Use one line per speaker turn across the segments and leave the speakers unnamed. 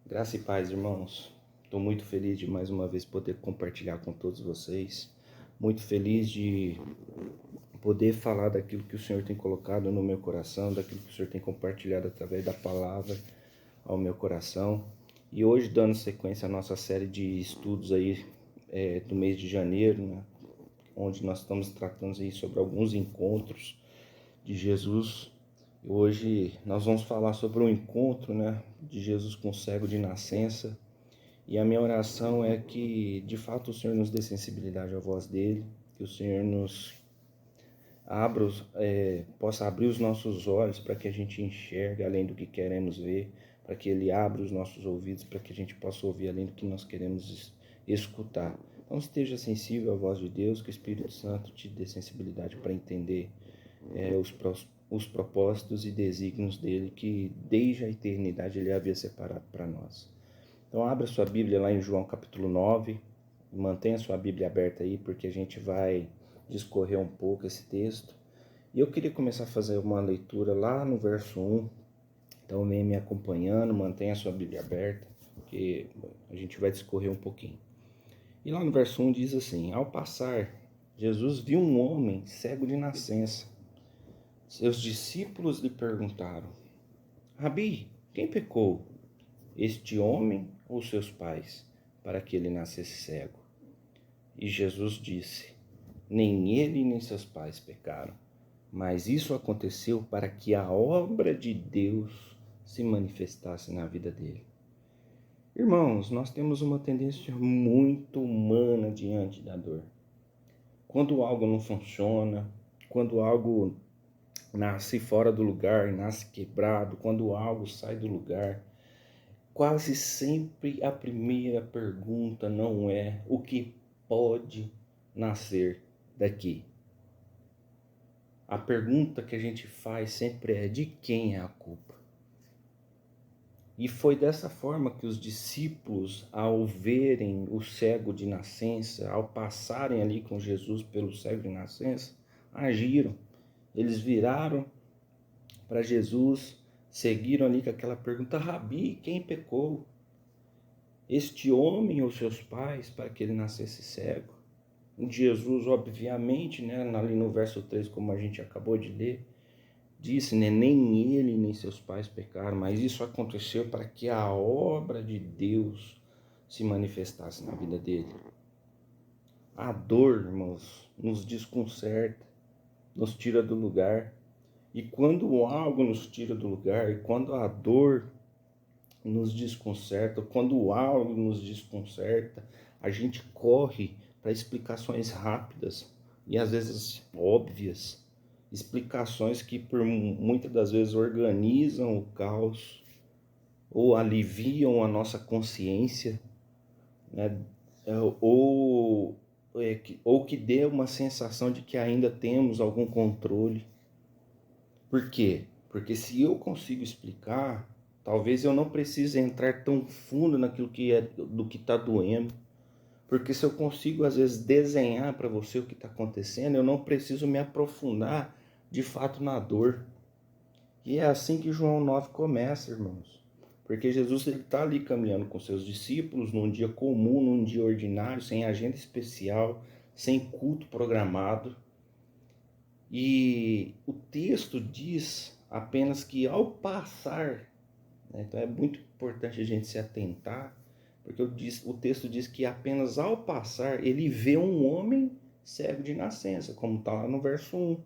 Graça e paz, irmãos. Estou muito feliz de mais uma vez poder compartilhar com todos vocês. Muito feliz de poder falar daquilo que o Senhor tem colocado no meu coração, daquilo que o Senhor tem compartilhado através da palavra ao meu coração. E hoje, dando sequência à nossa série de estudos aí do mês de janeiro, né, onde nós estamos tratando aí sobre alguns encontros de Jesus. Hoje nós vamos falar sobre o encontro, né, de Jesus com o cego de nascença. E a minha oração é que, de fato, o Senhor nos dê sensibilidade à voz dele, que o Senhor nos possa abrir os nossos olhos para que a gente enxergue além do que queremos ver, para que ele abra os nossos ouvidos para que a gente possa ouvir além do que nós queremos escutar. Então esteja sensível à voz de Deus, que o Espírito Santo te dê sensibilidade para entender os propósitos e desígnios dele, que desde a eternidade ele havia separado para nós. Então abra sua Bíblia lá em João capítulo 9, mantenha sua Bíblia aberta aí, porque a gente vai discorrer um pouco esse texto. E eu queria começar a fazer uma leitura lá no verso 1, então vem me acompanhando, mantenha sua Bíblia aberta, porque a gente vai discorrer um pouquinho. E lá no verso 1 diz assim: Ao passar, Jesus viu um homem cego de nascença. Seus discípulos lhe perguntaram: Rabi, quem pecou, este homem ou seus pais, para que ele nascesse cego? E Jesus disse: Nem ele nem seus pais pecaram, mas isso aconteceu para que a obra de Deus se manifestasse na vida dele. Irmãos, nós temos uma tendência muito humana diante da dor. Quando algo não funciona, quando algo nasce fora do lugar, nasce quebrado, quando algo sai do lugar, quase sempre a primeira pergunta não é o que pode nascer daqui. A pergunta que a gente faz sempre é: de quem é a culpa? E foi dessa forma que os discípulos, ao verem o cego de nascença, ao passarem ali com Jesus pelo cego de nascença, agiram. Eles viraram para Jesus, seguiram ali com aquela pergunta: Rabi, quem pecou? Este homem ou seus pais, para que ele nascesse cego? Jesus, obviamente, né, ali no verso 3, como a gente acabou de ler, disse, né, nem ele nem seus pais pecaram, mas isso aconteceu para que a obra de Deus se manifestasse na vida dele. A dor, irmãos, nos desconcerta, nos tira do lugar. E quando algo nos tira do lugar, e quando a dor nos desconcerta, quando algo nos desconcerta, a gente corre para explicações rápidas e às vezes óbvias, explicações que por muitas das vezes organizam o caos ou aliviam a nossa consciência, né? Ou que dê uma sensação de que ainda temos algum controle. Por quê? Porque se eu consigo explicar, talvez eu não precise entrar tão fundo naquilo que é do que está doendo. Porque se eu consigo, às vezes, desenhar para você o que está acontecendo, eu não preciso me aprofundar de fato na dor. E é assim que João 9 começa, irmãos. Porque Jesus está ali caminhando com seus discípulos num dia comum, num dia ordinário, sem agenda especial, sem culto programado. E o texto diz apenas que ao passar, né, então é muito importante a gente se atentar, porque o texto diz que apenas ao passar ele vê um homem cego de nascença, como está lá no verso 1.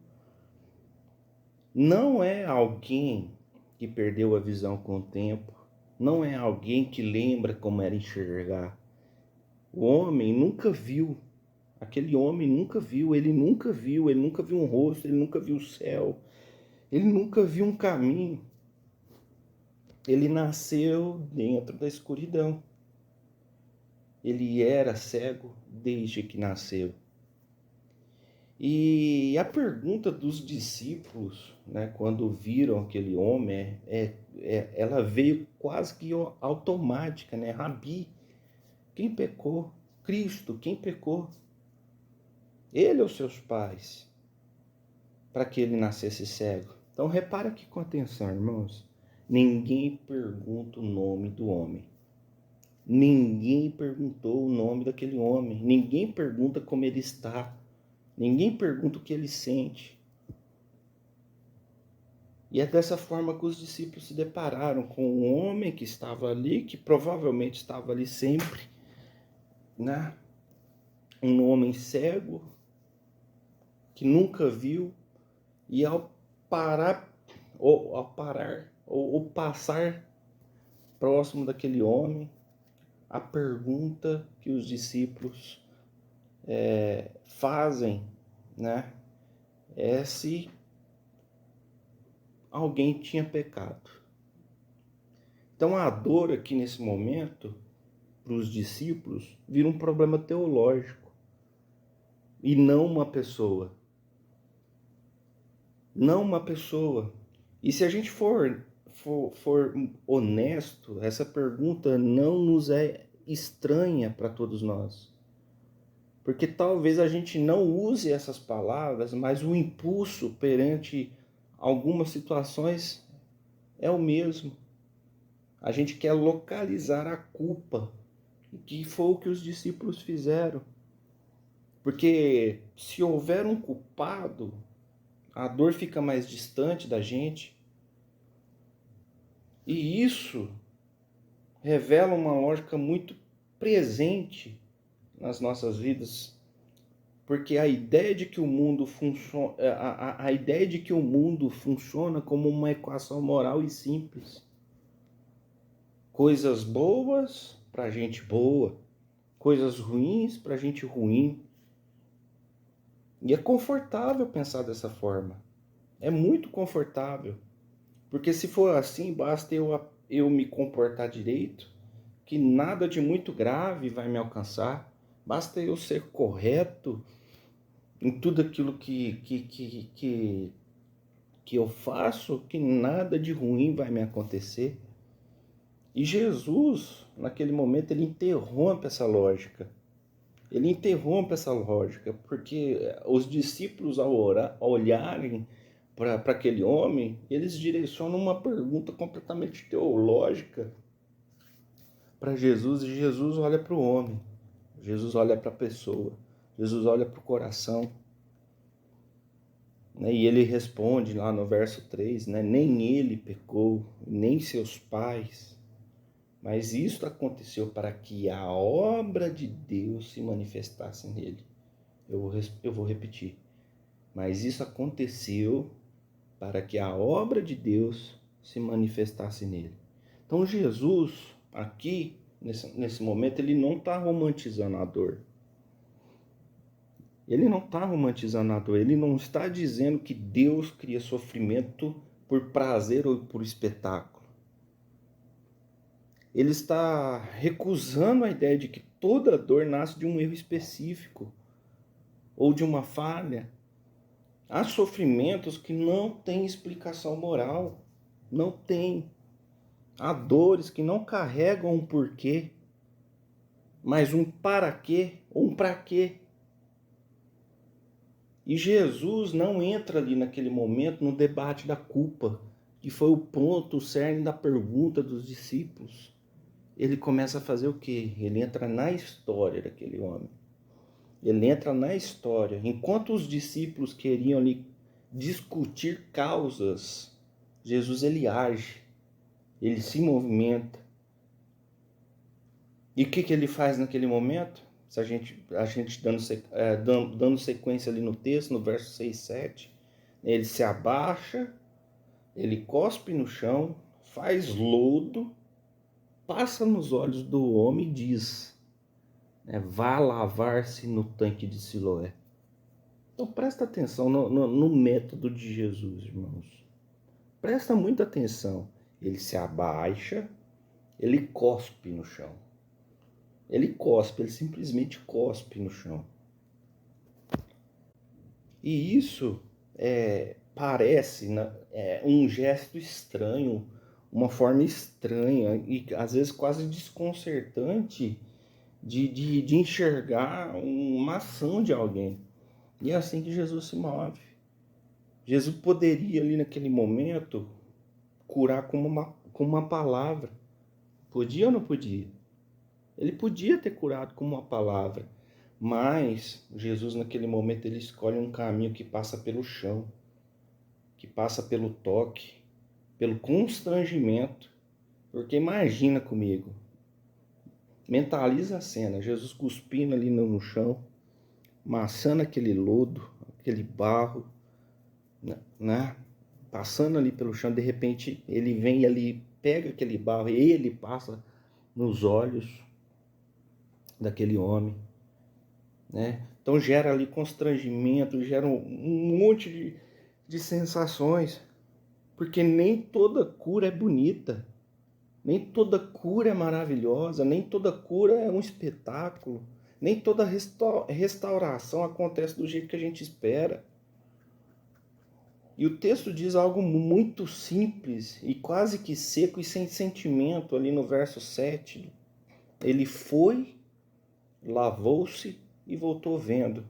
Não é alguém que perdeu a visão com o tempo, não é alguém que lembra como era enxergar. O homem nunca viu. Aquele homem nunca viu, ele nunca viu um rosto, ele nunca viu o céu, ele nunca viu um caminho. Ele nasceu dentro da escuridão. Ele era cego desde que nasceu. E a pergunta dos discípulos, né, quando viram aquele homem, ela veio quase que automática, né? Rabi, quem pecou? Cristo, quem pecou? Ele ou seus pais? Para que ele nascesse cego. Então repara aqui com atenção, irmãos. Ninguém pergunta o nome do homem. Ninguém perguntou o nome daquele homem, ninguém pergunta como ele está, ninguém pergunta o que ele sente. E é dessa forma que os discípulos se depararam com um homem que estava ali, que provavelmente estava ali sempre, né? Um homem cego, que nunca viu, e ou passar próximo daquele homem, a pergunta que os discípulos fazem, né? É se alguém tinha pecado. Então a dor aqui nesse momento, para os discípulos, vira um problema teológico e não uma pessoa. Não uma pessoa. E se a gente for honesto, essa pergunta não nos é estranha para todos nós. Porque talvez a gente não use essas palavras, mas o impulso perante algumas situações é o mesmo. A gente quer localizar a culpa, que foi o que os discípulos fizeram. Porque se houver um culpado, a dor fica mais distante da gente. E isso revela uma lógica muito presente nas nossas vidas, porque a ideia de que o mundo funciona, a ideia de que o mundo funciona como uma equação moral e simples. Coisas boas para gente boa, coisas ruins para gente ruim. E é confortável pensar dessa forma. É muito confortável. Porque se for assim, basta eu me comportar direito, que nada de muito grave vai me alcançar. Basta eu ser correto em tudo aquilo que eu faço, que nada de ruim vai me acontecer. E Jesus, naquele momento, ele interrompe essa lógica. Ele interrompe essa lógica, porque os discípulos, ao olharem para aquele homem, eles direcionam uma pergunta completamente teológica para Jesus, e Jesus olha para o homem, Jesus olha para a pessoa, Jesus olha para o coração, né? E ele responde lá no verso 3, né? Nem ele pecou, nem seus pais, mas isso aconteceu para que a obra de Deus se manifestasse nele. Eu vou repetir. Mas isso aconteceu para que a obra de Deus se manifestasse nele. Então Jesus, aqui, nesse momento, ele não está romantizando a dor. Ele não está romantizando a dor. Ele não está dizendo que Deus cria sofrimento por prazer ou por espetáculo. Ele está recusando a ideia de que toda dor nasce de um erro específico ou de uma falha. Há sofrimentos que não têm explicação moral. Não tem. Há dores que não carregam um porquê, mas um para quê ou um para quê. E Jesus não entra ali naquele momento no debate da culpa, que foi o ponto, o cerne da pergunta dos discípulos. Ele começa a fazer o quê? Ele entra na história daquele homem. Ele entra na história. Enquanto os discípulos queriam ali discutir causas, Jesus ele age, ele se movimenta. E o que ele faz naquele momento? Se a gente dando sequência ali no texto, no verso 6, 7, ele se abaixa, ele cospe no chão, faz lodo, passa nos olhos do homem e diz, vá lavar-se no tanque de Siloé. Então presta atenção no método de Jesus, irmãos. Presta muita atenção. Ele se abaixa, ele cospe no chão. Ele simplesmente cospe no chão. E isso parece um gesto estranho, uma forma estranha e às vezes quase desconcertante de enxergar uma ação de alguém. E é assim que Jesus se move. Jesus poderia ali naquele momento curar com uma palavra. Podia ou não podia? Ele podia ter curado com uma palavra, mas Jesus naquele momento ele escolhe um caminho que passa pelo chão, que passa pelo toque, pelo constrangimento. Porque imagina comigo, mentaliza a cena, Jesus cuspindo ali no chão, amassando aquele lodo, aquele barro, né? Passando ali pelo chão, de repente ele vem ali, pega aquele barro e ele passa nos olhos daquele homem, né? Então gera ali constrangimento, gera um monte de sensações, porque nem toda cura é bonita, nem toda cura é maravilhosa, nem toda cura é um espetáculo, nem toda restauração acontece do jeito que a gente espera. E o texto diz algo muito simples e quase que seco e sem sentimento ali no verso 7. Ele foi, lavou-se e voltou vendo.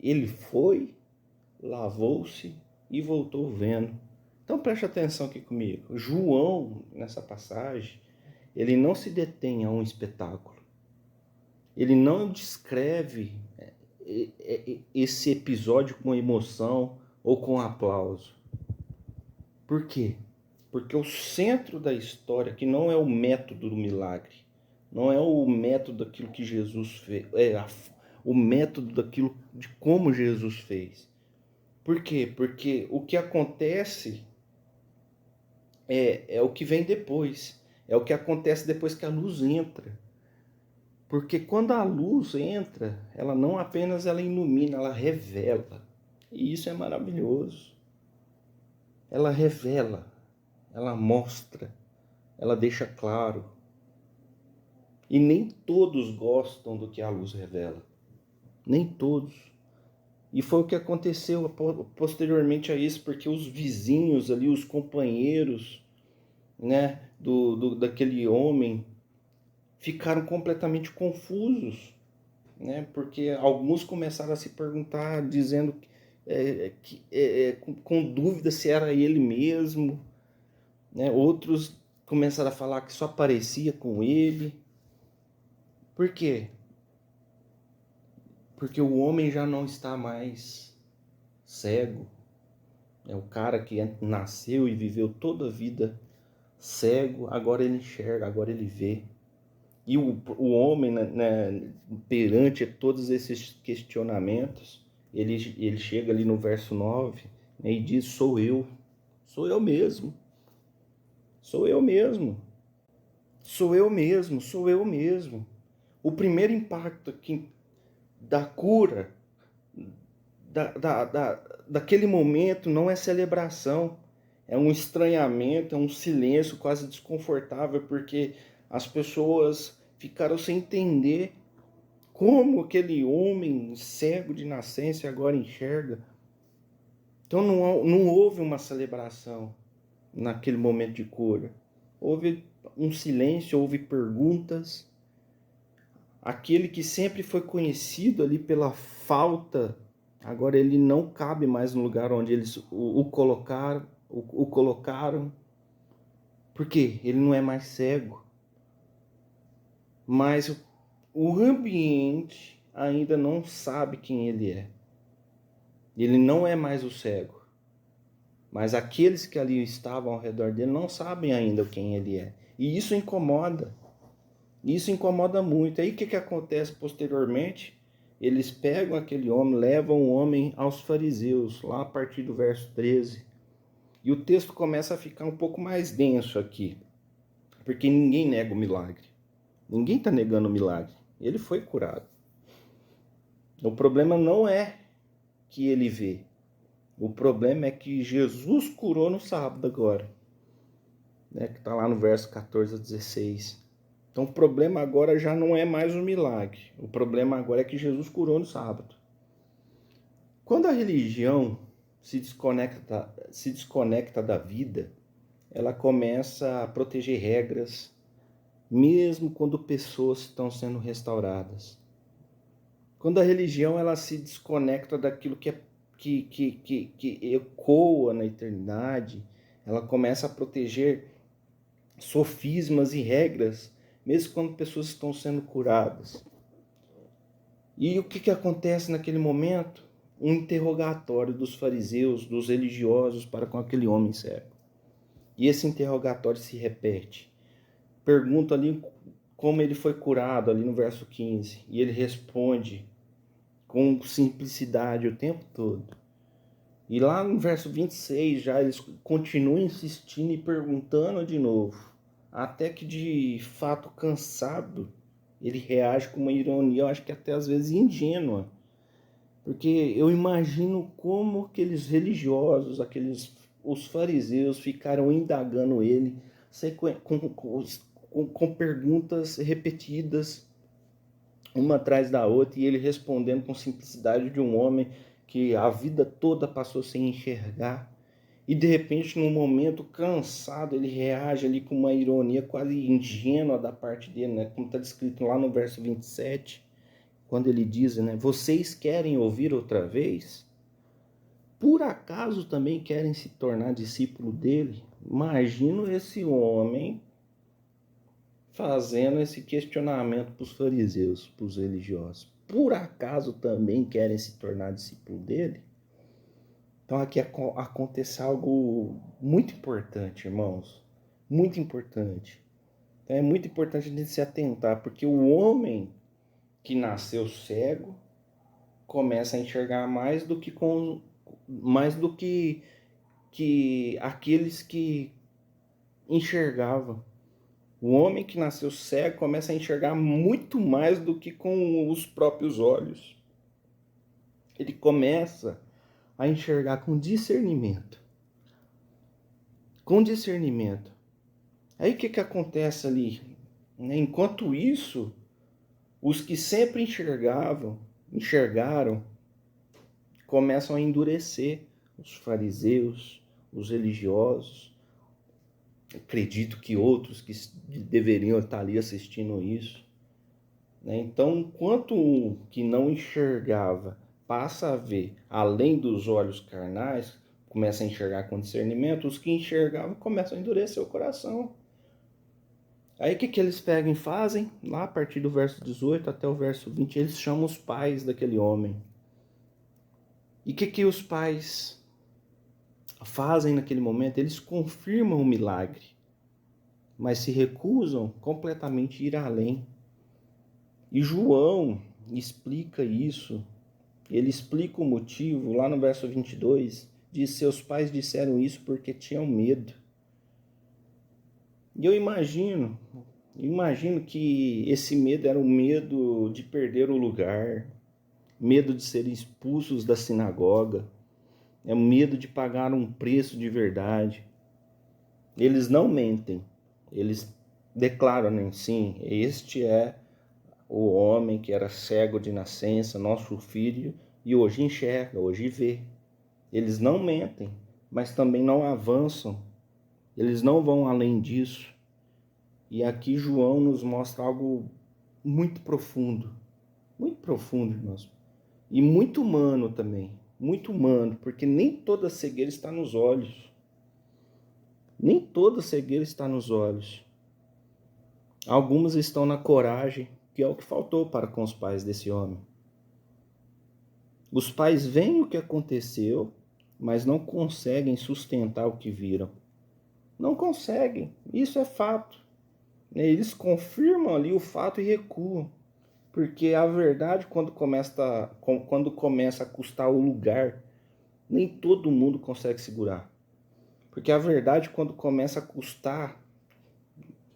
Ele foi, lavou-se e voltou vendo. Então preste atenção aqui comigo. João, nessa passagem, ele não se detém a um espetáculo. Ele não descreve esse episódio com emoção ou com aplauso. Por quê? Porque o centro da história, que não é o método do milagre, não é o método daquilo que Jesus fez, o método daquilo de como Jesus fez. Por quê? Porque o que acontece é o que vem depois, é o que acontece depois que a luz entra. Porque quando a luz entra, ela não apenas ela ilumina, ela revela. E isso é maravilhoso. Ela revela, ela mostra, ela deixa claro. E nem todos gostam do que a luz revela. Nem todos. E foi o que aconteceu posteriormente a isso, porque os vizinhos ali, os companheiros, né, daquele homem, ficaram completamente confusos, né, porque alguns começaram a se perguntar, dizendo com dúvida se era ele mesmo, né, outros começaram a falar que só parecia com ele. Por quê? Porque o homem já não está mais cego. É o cara que nasceu e viveu toda a vida cego, agora ele enxerga, agora ele vê. E o homem, né, perante todos esses questionamentos, ele chega ali no verso 9, né, e diz: sou eu mesmo, sou eu mesmo, sou eu mesmo, sou eu mesmo. O primeiro impacto aqui da cura, daquele momento, não é celebração, é um estranhamento, é um silêncio quase desconfortável, porque as pessoas ficaram sem entender como aquele homem cego de nascença agora enxerga. Então não houve uma celebração naquele momento de cura. Houve um silêncio, houve perguntas. Aquele que sempre foi conhecido ali pela falta, agora ele não cabe mais no lugar onde eles o colocaram. Por quê? Ele não é mais cego. Mas o ambiente ainda não sabe quem ele é. Ele não é mais o cego. Mas aqueles que ali estavam ao redor dele não sabem ainda quem ele é. E isso incomoda. Isso incomoda muito. Aí o que acontece posteriormente? Eles pegam aquele homem, levam o homem aos fariseus, lá a partir do verso 13. E o texto começa a ficar um pouco mais denso aqui. Porque ninguém nega o milagre. Ninguém está negando o milagre. Ele foi curado. O problema não é que ele vê. O problema é que Jesus curou no sábado agora, né? Que está lá no verso 14 a 16. Então o problema agora já não é mais o milagre. O problema agora é que Jesus curou no sábado. Quando a religião se desconecta da vida, ela começa a proteger regras, mesmo quando pessoas estão sendo restauradas. Quando a religião ela se desconecta daquilo que ecoa na eternidade, ela começa a proteger sofismas e regras, mesmo quando pessoas estão sendo curadas. E o que acontece naquele momento? Um interrogatório dos fariseus, dos religiosos para com aquele homem cego. E esse interrogatório se repete. Pergunta ali como ele foi curado, ali no verso 15. E ele responde com simplicidade o tempo todo. E lá no verso 26 já eles continuam insistindo e perguntando de novo. Até que de fato cansado, ele reage com uma ironia, eu acho que até às vezes ingênua. Porque eu imagino como aqueles religiosos, os fariseus ficaram indagando ele com perguntas repetidas, uma atrás da outra, e ele respondendo com simplicidade de um homem que a vida toda passou sem enxergar. E de repente, num momento cansado, ele reage ali com uma ironia quase ingênua da parte dele, né? Como está descrito lá no verso 27, quando ele diz, né? Vocês querem ouvir outra vez? Por acaso também querem se tornar discípulo dele? Imagino esse homem fazendo esse questionamento para os fariseus, para os religiosos. Por acaso também querem se tornar discípulo dele? Então aqui acontece algo muito importante, irmãos. Muito importante. Então é muito importante a gente se atentar, porque o homem que nasceu cego começa a enxergar mais do que aqueles que enxergavam. O homem que nasceu cego começa a enxergar muito mais do que com os próprios olhos. Ele começa a enxergar com discernimento. Com discernimento. Aí o que acontece ali? Enquanto isso, os que sempre enxergaram, começam a endurecer. Os fariseus, os religiosos. Acredito que outros que deveriam estar ali assistindo isso. Então, enquanto um que não enxergava passa a ver além dos olhos carnais, começa a enxergar com discernimento, os que enxergavam começam a endurecer o coração. Aí o que eles pegam e fazem? Lá a partir do verso 18 até o verso 20, eles chamam os pais daquele homem. E o que os pais fazem naquele momento? Eles confirmam o milagre, mas se recusam completamente a ir além. E João explica isso. Ele explica o motivo lá no verso 22. Diz: seus pais disseram isso porque tinham medo. E eu imagino que esse medo era o medo de perder o lugar, medo de serem expulsos da sinagoga, é o medo de pagar um preço de verdade. Eles não mentem, eles declaram, né? Sim, este é o homem que era cego de nascença, nosso filho, e hoje enxerga, hoje vê. Eles não mentem, mas também não avançam, eles não vão além disso. E aqui João nos mostra algo muito profundo, irmãos. E muito humano também, muito humano, porque nem toda cegueira está nos olhos. Nem toda cegueira está nos olhos. Algumas estão na coragem, que é o que faltou para com os pais desse homem. Os pais veem o que aconteceu, mas não conseguem sustentar o que viram. Não conseguem, isso é fato. Eles confirmam ali o fato e recuam. Porque a verdade, quando começa a custar o lugar, nem todo mundo consegue segurar. Porque a verdade, quando começa a custar,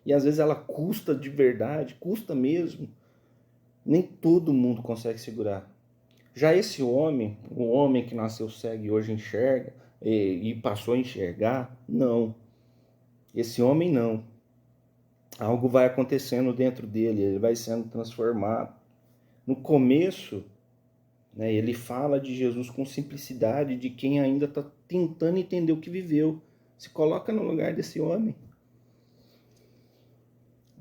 e às vezes ela custa de verdade, custa mesmo, nem todo mundo consegue segurar. Já esse homem, o homem que nasceu cego e hoje enxerga, e passou a enxergar, não. Esse homem não. Algo vai acontecendo dentro dele, ele vai sendo transformado. No começo, né, ele fala de Jesus com simplicidade, de quem ainda está tentando entender o que viveu. Se coloca no lugar desse homem.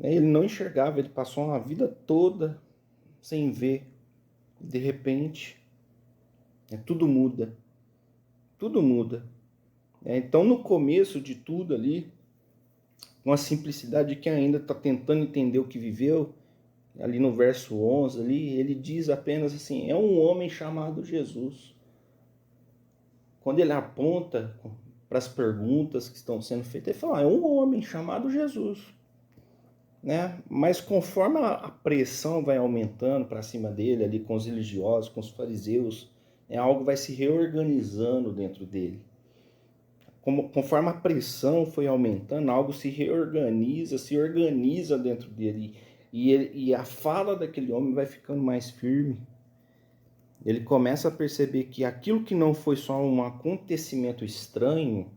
Ele não enxergava, ele passou uma vida toda sem ver. De repente, tudo muda. Tudo muda. Então, no começo de tudo ali, com a simplicidade de quem ainda está tentando entender o que viveu. Ali no verso 11, ali, ele diz apenas assim, é um homem chamado Jesus. Quando ele aponta para as perguntas que estão sendo feitas, ele fala, é um homem chamado Jesus. Né? Mas conforme a pressão vai aumentando para cima dele, ali com os religiosos, com os fariseus, algo vai se reorganizando dentro dele. Conforme a pressão foi aumentando, algo se reorganiza, se organiza dentro dele. E a fala daquele homem vai ficando mais firme. Ele começa a perceber que aquilo que não foi só um acontecimento estranho,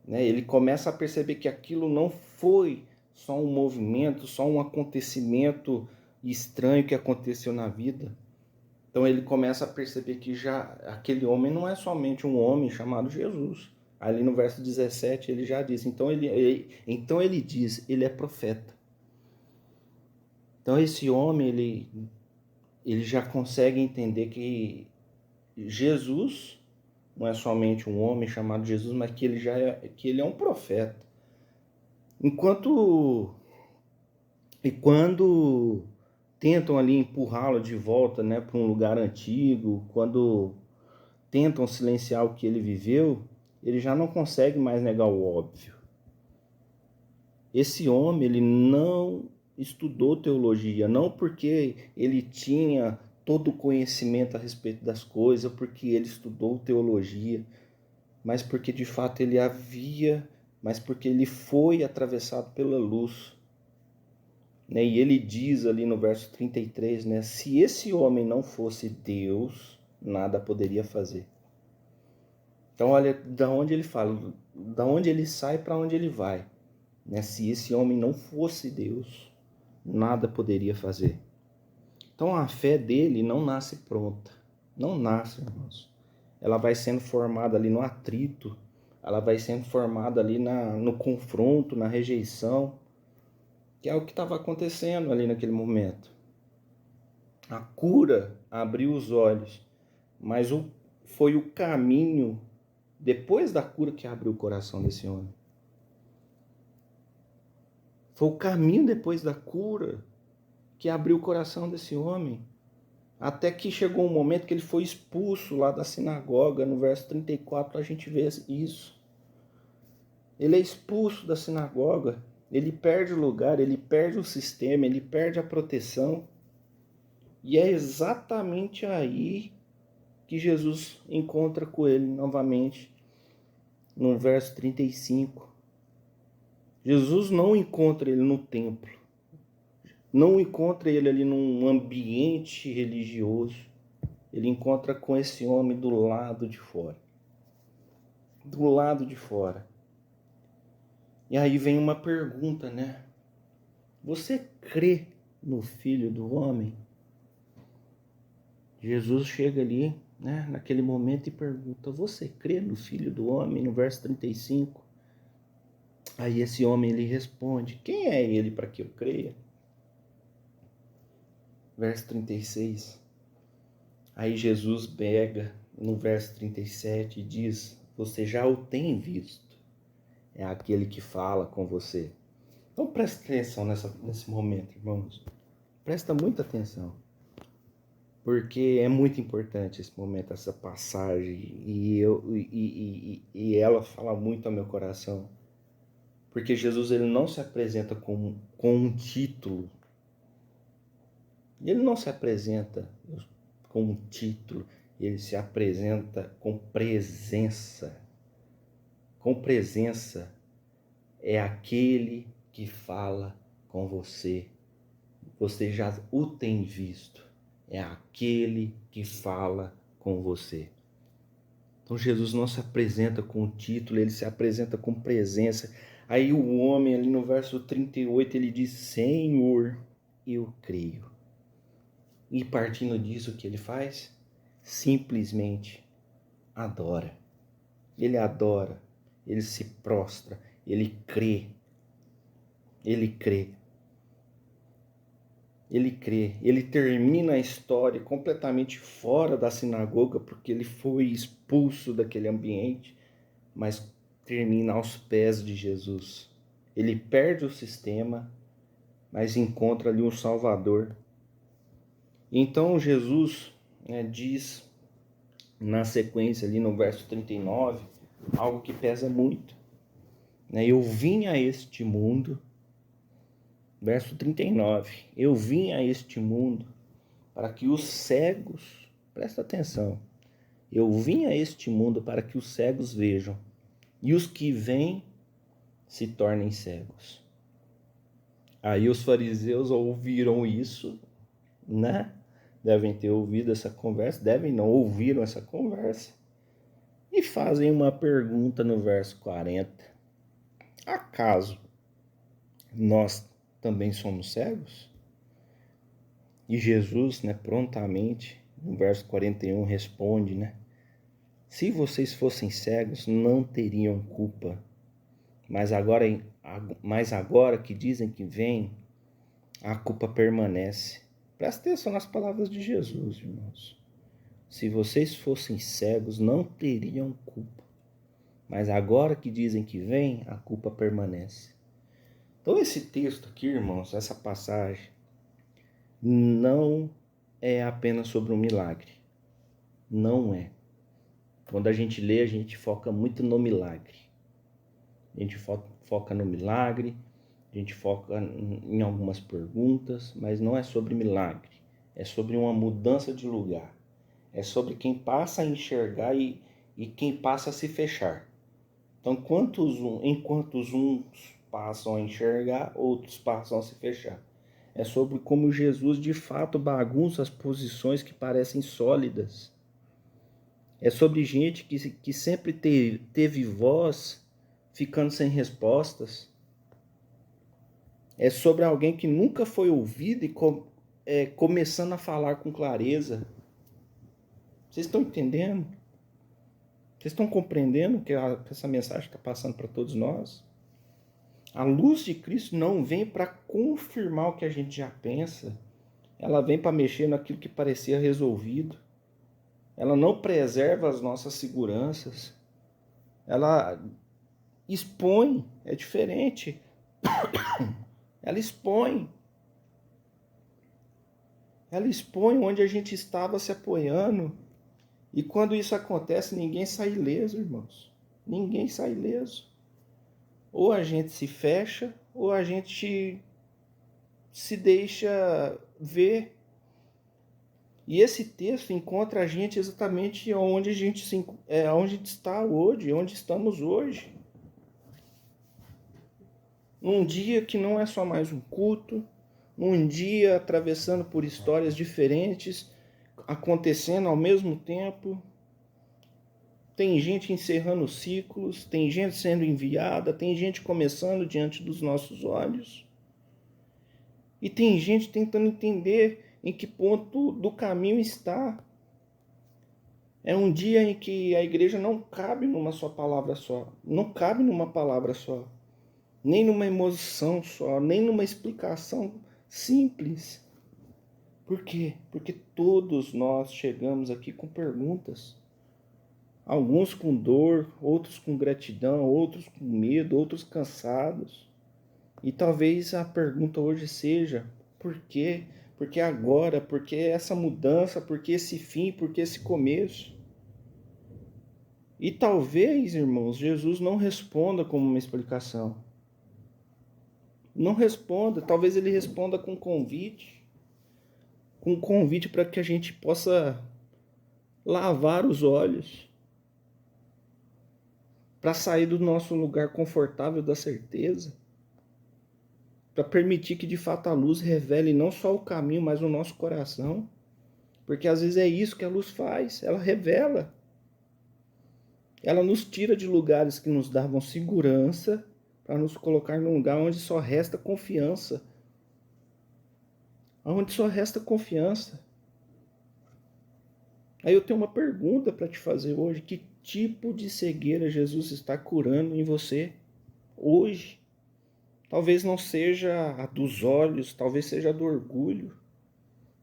né? Ele começa a perceber que aquilo não foi só um movimento, só um acontecimento estranho que aconteceu na vida. Então ele começa a perceber que já aquele homem não é somente um homem chamado Jesus. Ali no verso 17 ele já diz, então ele diz, ele é profeta. Então esse homem, ele já consegue entender que Jesus não é somente um homem chamado Jesus, mas que ele é um profeta. E quando tentam ali empurrá-lo de volta, né, para um lugar antigo, quando tentam silenciar o que ele viveu, ele já não consegue mais negar o óbvio. Esse homem, ele não estudou teologia, não porque ele tinha todo o conhecimento a respeito das coisas, porque ele estudou teologia, mas porque de fato mas porque ele foi atravessado pela luz. Né? E ele diz ali no verso 33, né? Se esse homem não fosse Deus, nada poderia fazer. Então olha, da onde ele fala, da onde ele sai para onde ele vai. Né? Se esse homem não fosse Deus, nada poderia fazer. Então a fé dele não nasce pronta. Não nasce, irmãos. Ela vai sendo formada ali no atrito, ela vai sendo formada ali no confronto, na rejeição, que é o que estava acontecendo ali naquele momento. A cura abriu os olhos, mas foi o caminho depois da cura que abriu o coração desse homem. Foi o caminho depois da cura que abriu o coração desse homem. Até que chegou um momento que ele foi expulso lá da sinagoga. No verso 34 a gente vê isso. Ele é expulso da sinagoga. Ele perde o lugar, ele perde o sistema, ele perde a proteção. E é exatamente aí que Jesus encontra com ele novamente. No verso 35. Jesus não encontra ele no templo. Não encontra ele ali num ambiente religioso. Ele encontra com esse homem do lado de fora. Do lado de fora. E aí vem uma pergunta, né? Você crê no Filho do Homem? Jesus chega ali, né, naquele momento e pergunta, você crê no Filho do Homem? No verso 35. Aí esse homem ele responde, quem é ele para que eu creia? Verso 36. Aí Jesus pega no verso 37 e diz, você já o tem visto. É aquele que fala com você. Então presta atenção nesse momento, irmãos. Presta muita atenção. Porque é muito importante esse momento, essa passagem. E ela fala muito ao meu coração. Porque Jesus ele não se apresenta com um título. Ele não se apresenta com um título. Ele se apresenta com presença. Com presença. É aquele que fala com você. Você já o tem visto. É aquele que fala com você. Então Jesus não se apresenta com título, ele se apresenta com presença. Aí o homem ali no verso 38, ele diz, Senhor, eu creio. E partindo disso, o que ele faz? Simplesmente adora. Ele adora, ele se prostra, ele crê. Ele crê. Ele crê. Ele termina a história completamente fora da sinagoga, porque ele foi expulso daquele ambiente, mas termina aos pés de Jesus. ele perde o sistema, mas encontra ali um Salvador. Então Jesus, né, diz na sequência ali no verso 39, algo que pesa muito, né? Eu vim a este mundo, verso 39, eu vim a este mundo para que os cegos, presta atenção, eu vim a este mundo para que os cegos vejam e os que veem se tornem cegos. Aí os fariseus ouviram isso, né? Devem ter ouvido essa conversa, devem não, ouviram essa conversa e fazem uma pergunta no verso 40. Acaso nós também somos cegos? E Jesus, né, prontamente, no verso 41, responde, né? Se vocês fossem cegos, não teriam culpa. Mas agora que dizem que vem, a culpa permanece. Presta atenção nas palavras de Jesus, irmãos. Se vocês fossem cegos, não teriam culpa. Mas agora que dizem que vem, a culpa permanece. Então esse texto aqui, irmãos, essa passagem, não é apenas sobre um milagre. Não é. Quando a gente lê, a gente foca muito no milagre. A gente foca no milagre, a gente foca em algumas perguntas, mas não é sobre milagre. É sobre uma mudança de lugar. É sobre quem passa a enxergar e quem passa a se fechar. Então, enquanto uns passam a enxergar, outros passam a se fechar. É sobre como Jesus de fato bagunça as posições que parecem sólidas. É sobre gente que sempre teve voz, ficando sem respostas. É sobre alguém que nunca foi ouvido e começando a falar com clareza. Vocês estão entendendo? Vocês estão compreendendo que essa mensagem está passando para todos nós? A luz de Cristo não vem para confirmar o que a gente já pensa. Ela vem para mexer naquilo que parecia resolvido. Ela não preserva as nossas seguranças. Ela expõe, é diferente. Ela expõe. Ela expõe onde a gente estava se apoiando. E quando isso acontece, ninguém sai ileso, irmãos. Ninguém sai ileso. Ou a gente se fecha, ou a gente se deixa ver. E esse texto encontra a gente exatamente onde onde está hoje, onde estamos hoje. Num dia que não é só mais um culto, num dia atravessando por histórias diferentes, acontecendo ao mesmo tempo. Tem gente encerrando ciclos, tem gente sendo enviada, tem gente começando diante dos nossos olhos. E tem gente tentando entender em que ponto do caminho está. É um dia em que a igreja não cabe numa só palavra só. Não cabe numa palavra só. Nem numa emoção só, nem numa explicação simples. Por quê? Porque todos nós chegamos aqui com perguntas. Alguns com dor, outros com gratidão, outros com medo, outros cansados. E talvez a pergunta hoje seja: por quê? Por que agora? Por que essa mudança? Por que esse fim? Por que esse começo? E talvez, irmãos, Jesus não responda como uma explicação. Não responda. Talvez ele responda com convite. Com um convite para que a gente possa lavar os olhos. Para sair do nosso lugar confortável da certeza. Para permitir que de fato a luz revele não só o caminho, mas o nosso coração. Porque às vezes é isso que a luz faz, ela revela. Ela nos tira de lugares que nos davam segurança para nos colocar num lugar onde só resta confiança. Onde só resta confiança. Aí eu tenho uma pergunta para te fazer hoje. Que tipo de cegueira Jesus está curando em você hoje? Talvez não seja a dos olhos, talvez seja a do orgulho,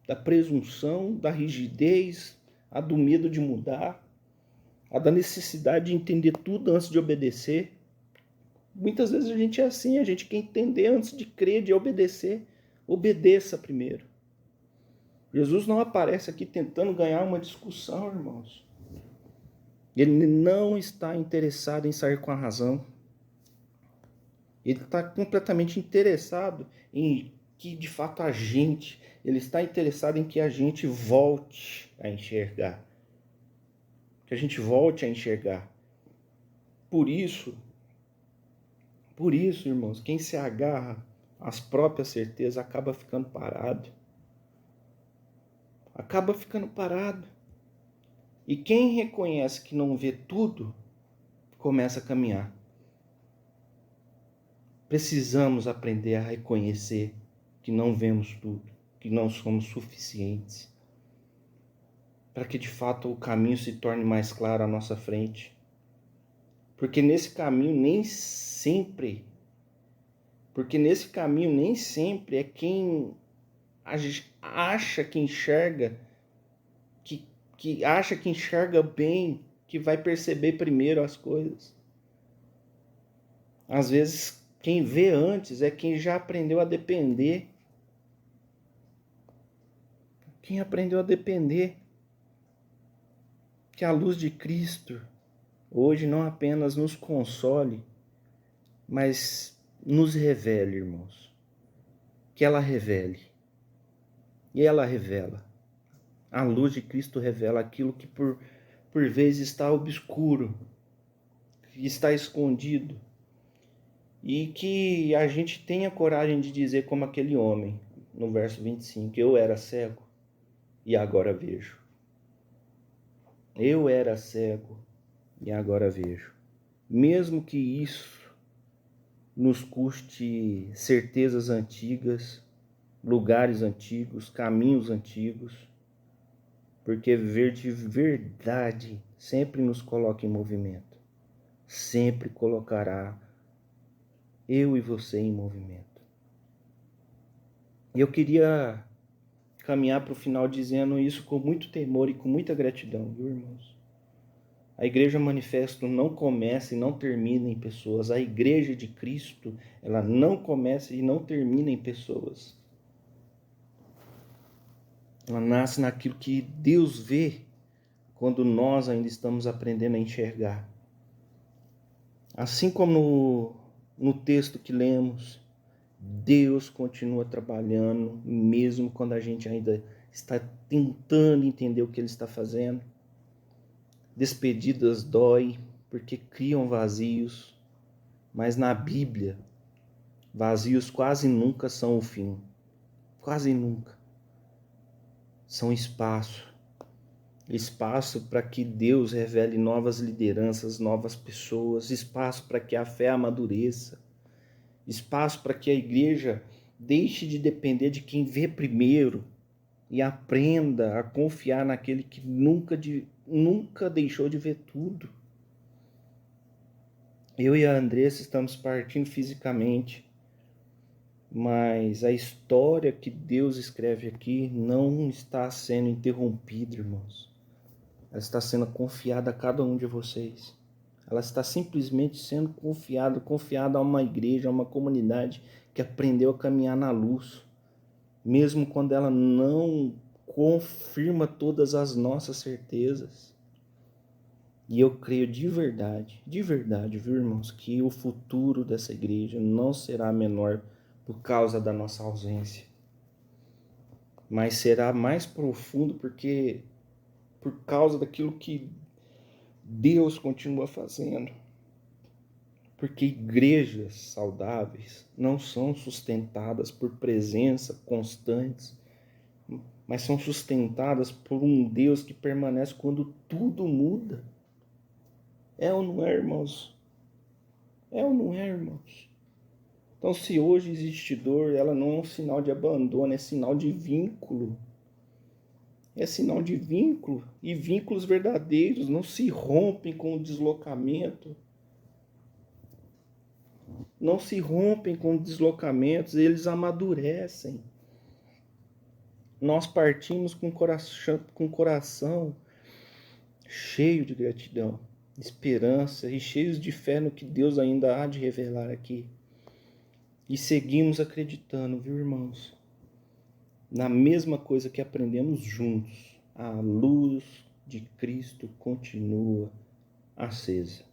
da presunção, da rigidez, a do medo de mudar, a da necessidade de entender tudo antes de obedecer. Muitas vezes a gente é assim, a gente quer entender antes de crer, de obedecer. Obedeça primeiro. Jesus não aparece aqui tentando ganhar uma discussão, irmãos. Ele não está interessado em sair com a razão. Ele está completamente interessado em que, de fato, ele está interessado em que a gente volte a enxergar. Que a gente volte a enxergar. Por isso, irmãos, quem se agarra às próprias certezas acaba ficando parado. Acaba ficando parado. E quem reconhece que não vê tudo, começa a caminhar. Precisamos aprender a reconhecer que não vemos tudo, que não somos suficientes, para que de fato o caminho se torne mais claro à nossa frente. Porque nesse caminho nem sempre é quem acha que enxerga, que acha que enxerga bem, que vai perceber primeiro as coisas. Às vezes, quem vê antes é quem já aprendeu a depender. Quem aprendeu a depender. Que a luz de Cristo hoje não apenas nos console, mas nos revele, irmãos. Que ela revele. E ela revela. A luz de Cristo revela aquilo que por vezes está obscuro, que está escondido. E que a gente tenha coragem de dizer como aquele homem, no verso 25, eu era cego e agora vejo. Eu era cego e agora vejo. Mesmo que isso nos custe certezas antigas, lugares antigos, caminhos antigos, porque viver de verdade sempre nos coloca em movimento. Sempre colocará eu e você em movimento. E eu queria caminhar para o final dizendo isso com muito temor e com muita gratidão, viu, irmãos? A Igreja Manifesto não começa e não termina em pessoas. A Igreja de Cristo, ela não começa e não termina em pessoas. Ela nasce naquilo que Deus vê quando nós ainda estamos aprendendo a enxergar. Assim como no texto que lemos, Deus continua trabalhando, mesmo quando a gente ainda está tentando entender o que Ele está fazendo. Despedidas dói, porque criam vazios, mas na Bíblia, vazios quase nunca são o fim. Quase nunca. São espaço para que Deus revele novas lideranças, novas pessoas, espaço para que a fé amadureça, espaço para que a igreja deixe de depender de quem vê primeiro e aprenda a confiar naquele que nunca deixou de ver tudo. Eu e a Andressa estamos partindo fisicamente, mas a história que Deus escreve aqui não está sendo interrompida, irmãos. Ela está sendo confiada a cada um de vocês. Ela está simplesmente sendo confiada a uma igreja, a uma comunidade que aprendeu a caminhar na luz, mesmo quando ela não confirma todas as nossas certezas. E eu creio de verdade, viu, irmãos, que o futuro dessa igreja não será menor por causa da nossa ausência, mas será mais profundo por causa daquilo que Deus continua fazendo. Porque igrejas saudáveis não são sustentadas por presença constantes, mas são sustentadas por um Deus que permanece quando tudo muda. É ou não é, irmãos? É ou não é, irmãos? Então, se hoje existe dor, ela não é um sinal de abandono, é sinal de vínculo. É sinal de vínculo, e vínculos verdadeiros não se rompem com o deslocamento. Não se rompem com deslocamentos, eles amadurecem. Nós partimos com o coração cheio de gratidão. esperança e cheios de fé no que Deus ainda há de revelar aqui. E seguimos acreditando, viu, irmãos? Na mesma coisa que aprendemos juntos. A luz de Cristo continua acesa.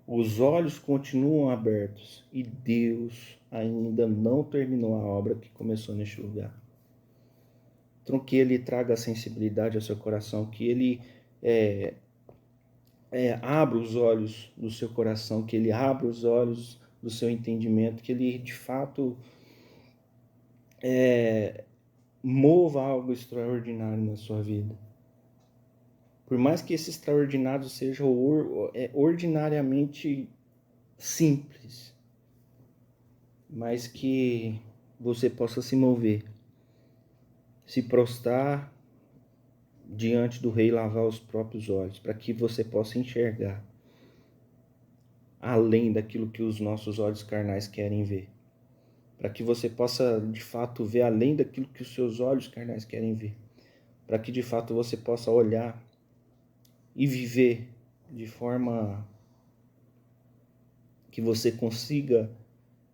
Os olhos continuam abertos e Deus ainda não terminou a obra que começou neste lugar. Então, que Ele traga a sensibilidade ao seu coração, que Ele abra os olhos do seu coração, que Ele abra os olhos do seu entendimento, que Ele, de fato, mova algo extraordinário na sua vida. Por mais que esse extraordinário seja ordinariamente simples, mas que você possa se mover, se prostrar diante do Rei, lavar os próprios olhos, para que você possa enxergar além daquilo que os nossos olhos carnais querem ver, para que você possa de fato ver além daquilo que os seus olhos carnais querem ver, para que de fato você possa olhar e viver de forma que você consiga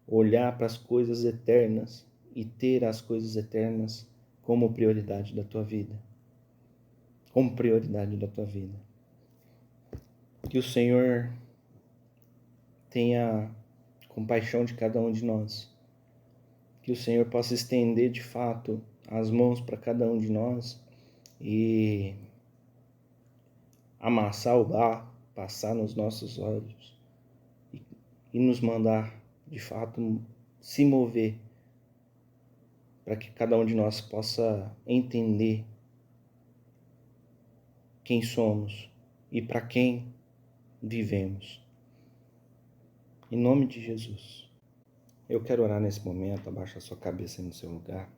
olhar para as coisas eternas e ter as coisas eternas como prioridade da tua vida. Como prioridade da tua vida. Que o Senhor tenha compaixão de cada um de nós. Que o Senhor possa estender de fato as mãos para cada um de nós e amassar o barro, passar nos nossos olhos e nos mandar de fato se mover para que cada um de nós possa entender quem somos e para quem vivemos. Em nome de Jesus. Eu quero orar nesse momento, abaixa a sua cabeça aí no seu lugar.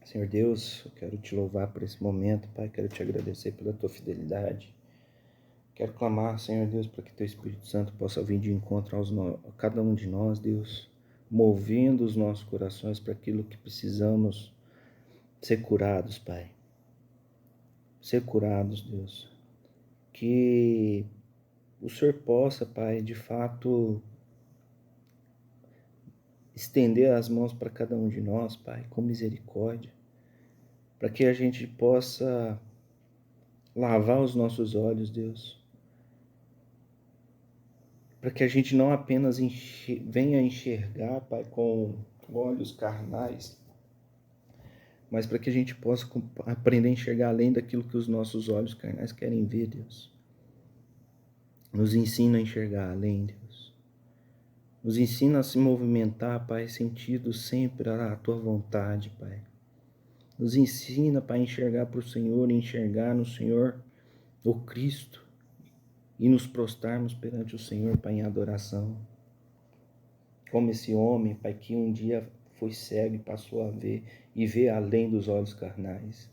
Senhor Deus, eu quero te louvar por esse momento, Pai, quero te agradecer pela tua fidelidade. Quero clamar, Senhor Deus, para que teu Espírito Santo possa vir de encontro a cada um de nós, Deus, movendo os nossos corações para aquilo que precisamos ser curados, Pai. Ser curados, Deus. Que o Senhor possa, Pai, de fato estender as mãos para cada um de nós, Pai, com misericórdia, para que a gente possa lavar os nossos olhos, Deus, para que a gente não apenas venha enxergar, Pai, com olhos carnais, mas para que a gente possa aprender a enxergar além daquilo que os nossos olhos carnais querem ver, Deus. Nos ensina a enxergar além, Deus. Nos ensina a se movimentar, Pai, sentido sempre a tua vontade, Pai. Nos ensina, Pai, a enxergar para o Senhor, enxergar no Senhor o Cristo e nos prostrarmos perante o Senhor, Pai, em adoração. Como esse homem, Pai, que um dia foi cego e passou a ver e vê além dos olhos carnais.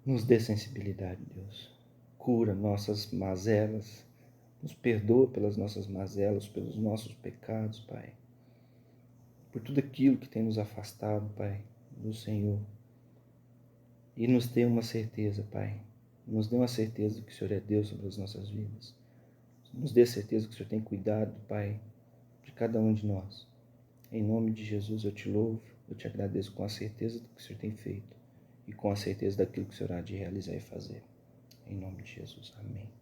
Nos dê sensibilidade, Deus. Cura nossas mazelas. Nos perdoa pelas nossas mazelas, pelos nossos pecados, Pai. Por tudo aquilo que tem nos afastado, Pai, do Senhor. E nos dê uma certeza, Pai. Nos dê uma certeza de que o Senhor é Deus sobre as nossas vidas. Nos dê a certeza que o Senhor tem cuidado, Pai, de cada um de nós. Em nome de Jesus eu te louvo, eu te agradeço com a certeza do que o Senhor tem feito e com a certeza daquilo que o Senhor há de realizar e fazer. Em nome de Jesus, amém.